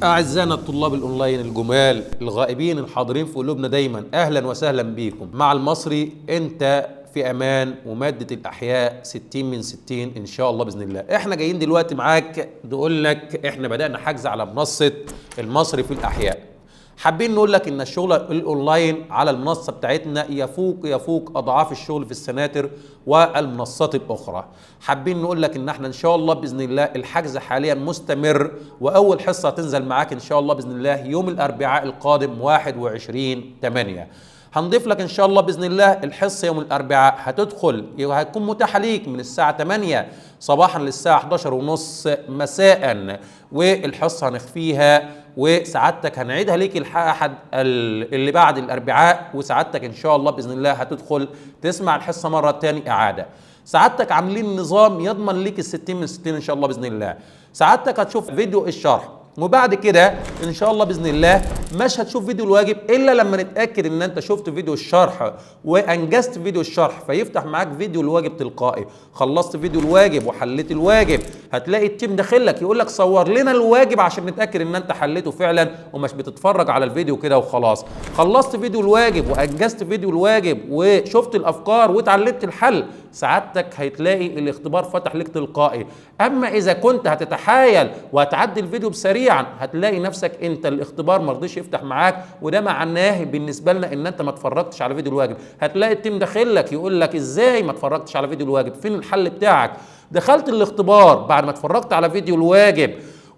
أعزائنا الطلاب الأونلاين الجمال الغائبين الحاضرين في قلوبنا دايما، أهلا وسهلا بيكم. مع المصري أنت في أمان، ومادة الأحياء 60 من 60 إن شاء الله بإذن الله. إحنا جايين دلوقتي معاك نقول لك إحنا بدأنا حجز على منصة المصري في الأحياء. حابين نقول لك ان الشغل الاونلاين على المنصه بتاعتنا يفوق اضعاف الشغل في السناتر والمنصات الاخرى. حابين نقول لك ان احنا ان شاء الله باذن الله الحجز حاليا مستمر، واول حصه هتنزل معاك ان شاء الله باذن الله يوم الاربعاء القادم 21/8. هنضيف لك ان شاء الله باذن الله الحصه يوم الاربعاء هتدخل وهتكون متاحه ليك من الساعه 8 صباحا للساعه 11:30 مساء، والحصه هنخفيها وسعادتك هنعيدها ليك الاحد اللي بعد الاربعاء، وسعادتك ان شاء الله باذن الله هتدخل تسمع الحصه مره تاني اعاده. سعادتك عاملين نظام يضمن ليك ال60 من 60 ان شاء الله باذن الله. سعادتك هتشوف فيديو الشرح، وبعد كده ان شاء الله باذن الله مش هتشوف فيديو الواجب الا لما نتاكد ان انت شفت فيديو الشرح وانجزت فيديو الشرح، فيفتح معاك فيديو الواجب تلقائي. خلصت فيديو الواجب وحليت الواجب هتلاقي التيم داخل لك يقول لك صور لنا الواجب عشان نتاكد ان انت حليته فعلا ومش بتتفرج على الفيديو كده وخلاص. خلصت فيديو الواجب وانجزت فيديو الواجب وشفت الافكار واتعلمت الحل، سعادتك هتلاقي الاختبار فتح لك تلقائي. اما اذا كنت هتتحايل وهتعدي الفيديو سريعا هتلاقي نفسك انت الاختبار ما رضيش يفتح معاك، وده معناه بالنسبه لنا ان انت ما اتفرجتش على فيديو الواجب. هتلاقي التيم داخل لك يقول لك ازاي ما اتفرجتش على فيديو الواجب، فين الحل بتاعك؟ دخلت الاختبار بعد ما اتفرجت على فيديو الواجب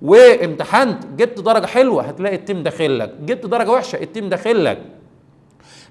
وامتحنت جبت درجه حلوه، هتلاقي التيم داخل لك. جبت درجه وحشه التيم داخل لك.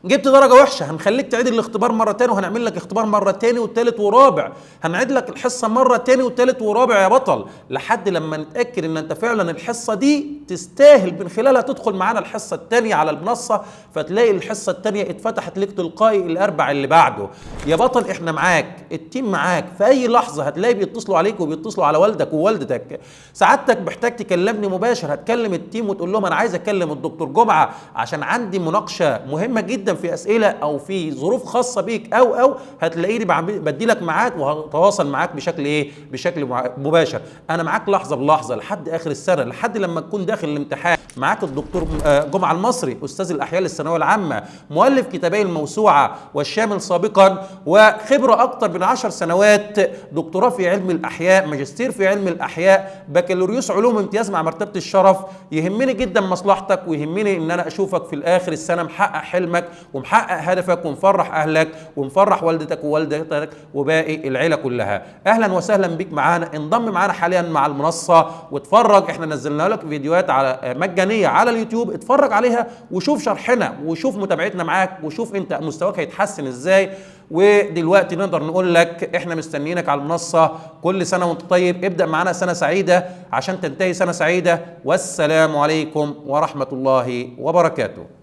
جبت درجه وحشه هنخليك تعيد الاختبار مره تاني، وهنعمل لك اختبار مره تاني وتالت ورابع. هنعيد لك الحصه مره تاني وتالت ورابع يا بطل، لحد لما نتاكد ان انت فعلا الحصه دي تستاهل من خلالها تدخل معانا الحصه الثانيه على المنصه، فتلاقي الحصه الثانيه اتفتحت لك تلقائي الاربع اللي بعده. يا بطل احنا معاك، التيم معاك، في اي لحظه هتلاقي بيتصلوا عليك وبيتصلوا على والدك ووالدتك. سعادتك محتاج تكلمني مباشر، هتكلم التيم وتقول لهم انا عايز اكلم الدكتور جمعه عشان عندي مناقشه مهمه جدا في اسئله او في ظروف خاصه بيك او هتلاقيني بدي لك ميعاد وهتواصل معاك بشكل ايه؟ بشكل مباشر. انا معاك لحظه بلحظه لحد اخر السنه، لحد لما تكون داخل الامتحان. معاك الدكتور جمعه المصري، استاذ الاحياء للثانويه العامه، مؤلف كتابي الموسوعه والشامل سابقا، وخبره اكثر من 10 سنوات، دكتوراه في علم الاحياء، ماجستير في علم الاحياء، بكالوريوس علوم امتياز مع مرتبه الشرف. يهمني جدا مصلحتك، ويهمني ان انا اشوفك في الاخر السنه محقق حلمك ومحقق هدفك ومفرح اهلك ومفرح والدتك ووالدتك وباقي العيله كلها. اهلا وسهلا بيك معانا، انضم معانا حاليا مع المنصه واتفرج. احنا نزلنا لك فيديوهات على مجانيه على اليوتيوب، اتفرج عليها وشوف شرحنا وشوف متابعتنا معاك وشوف انت مستواك هيتحسن ازاي. ودلوقتي نقدر نقول لك احنا مستنيينك على المنصه. كل سنه وانت طيب، ابدا معانا سنه سعيده عشان تنتهي سنه سعيده، والسلام عليكم ورحمه الله وبركاته.